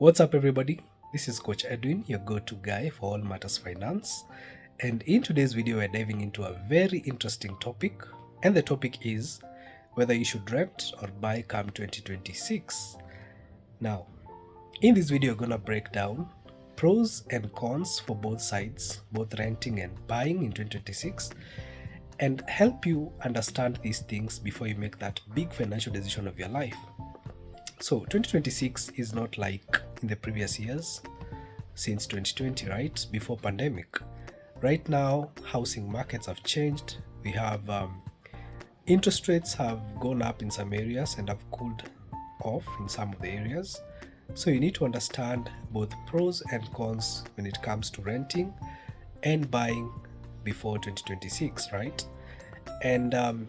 What's up, everybody? This is Coach Edwin, your go-to guy for all matters finance. And in today's video, we're diving into a very interesting topic. And the topic is whether you should rent or buy come 2026. Now, in this video, we're going to break down pros and cons for both sides, both renting and buying in 2026, and help you understand these things before you make that big financial decision of your life. So 2026 is not like in the previous years since 2020, right? Before pandemic. Right now, housing markets have changed. We have interest rates have gone up in some areas and have cooled off in some of the areas. So you need to understand both pros and cons when it comes to renting and buying before 2026, right? And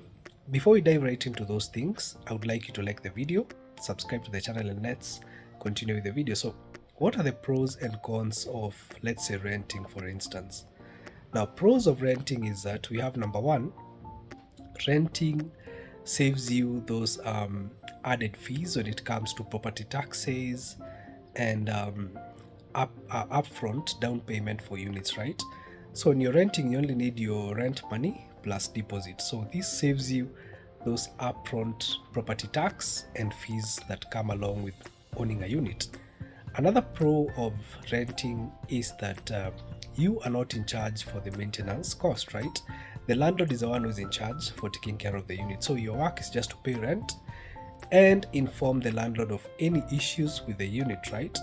before we dive right into those things, I would like you to like the video, subscribe to the channel, and let's continue with the video. So what are the pros and cons of, let's say, renting, for instance? Now, pros of renting is that we have number one, renting saves you those added fees when it comes to property taxes and upfront down payment for units, right? So when you're renting, you only need your rent money plus deposit. So this saves you those upfront property tax and fees that come along with owning a unit. Another pro of renting is that you are not in charge for the maintenance cost, right? The landlord is the one who's in charge for taking care of the unit. So your work is just to pay rent and inform the landlord of any issues with the unit, right?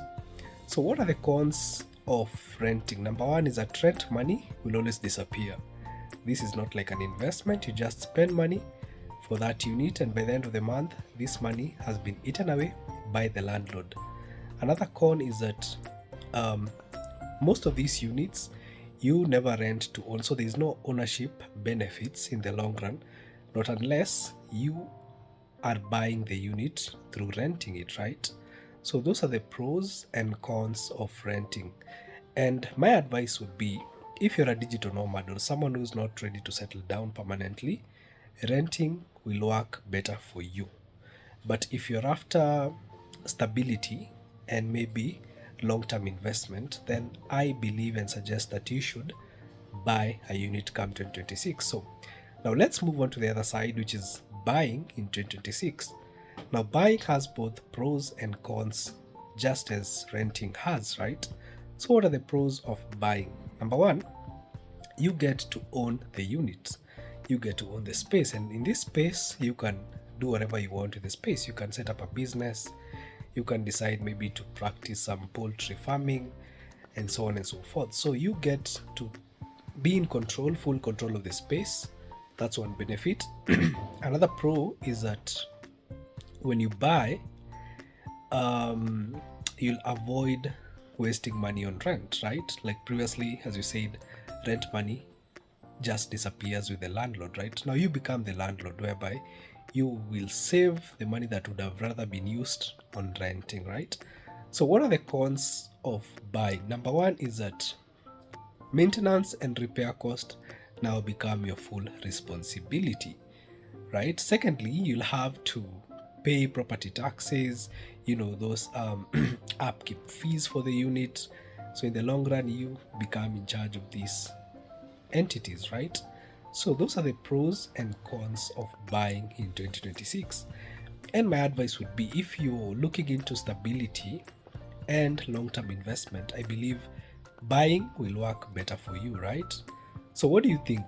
So what are the cons of renting? Number one is that rent money will always disappear. This is not like an investment. You just spend money for that unit, and by the end of the month, this money has been eaten away by the landlord. Another con is that most of these units you never rent to own, so there's no ownership benefits in the long run, not unless you are buying the unit through renting it, right? So those are the pros and cons of renting. And my advice would be, if you're a digital nomad or someone who's not ready to settle down permanently, renting will work better for you. But if you're after stability and maybe long-term investment, then I believe and suggest that you should buy a unit come 2026. So now let's move on to the other side, which is buying in 2026. Now, buying has both pros and cons, just as renting has, right? So what are the pros of buying? Number one, you get to own the unit. You get to own the space, and in this space you can do whatever you want with the space. You can set up a business, you can decide maybe to practice some poultry farming, and so on and so forth. So you get to be in control, full control of the space. That's one benefit. Another pro is that when you buy, you'll avoid wasting money on rent, right? Like previously, as you said, rent money just disappears with the landlord, right? Now you become the landlord, whereby you will save the money that would have rather been used on renting, right? So what are the cons of buying? Number one is that maintenance and repair cost now become your full responsibility, right? Secondly, you'll have to pay property taxes, those upkeep fees for the unit. So in the long run, you become in charge of these entities, right? So those are the pros and cons of buying in 2026. And my advice would be, if you're looking into stability and long-term investment, I believe buying will work better for you, right? So what do you think?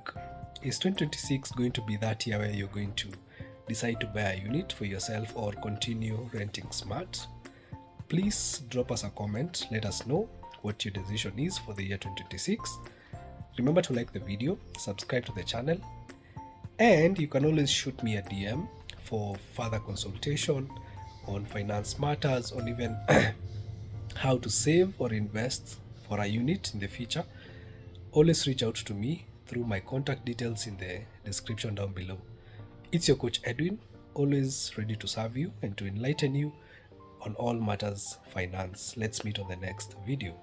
Is 2026 going to be that year where you're going to decide to buy a unit for yourself or continue renting smart? Please drop us a comment. Let us know what your decision is for the year 2026. Remember to like the video, subscribe to the channel, and you can always shoot me a DM for further consultation on finance matters, on even how to save or invest for a unit in the future. Always reach out to me through my contact details in the description down below. It's your coach Edwin, always ready to serve you and to enlighten you on all matters finance. Let's meet on the next video.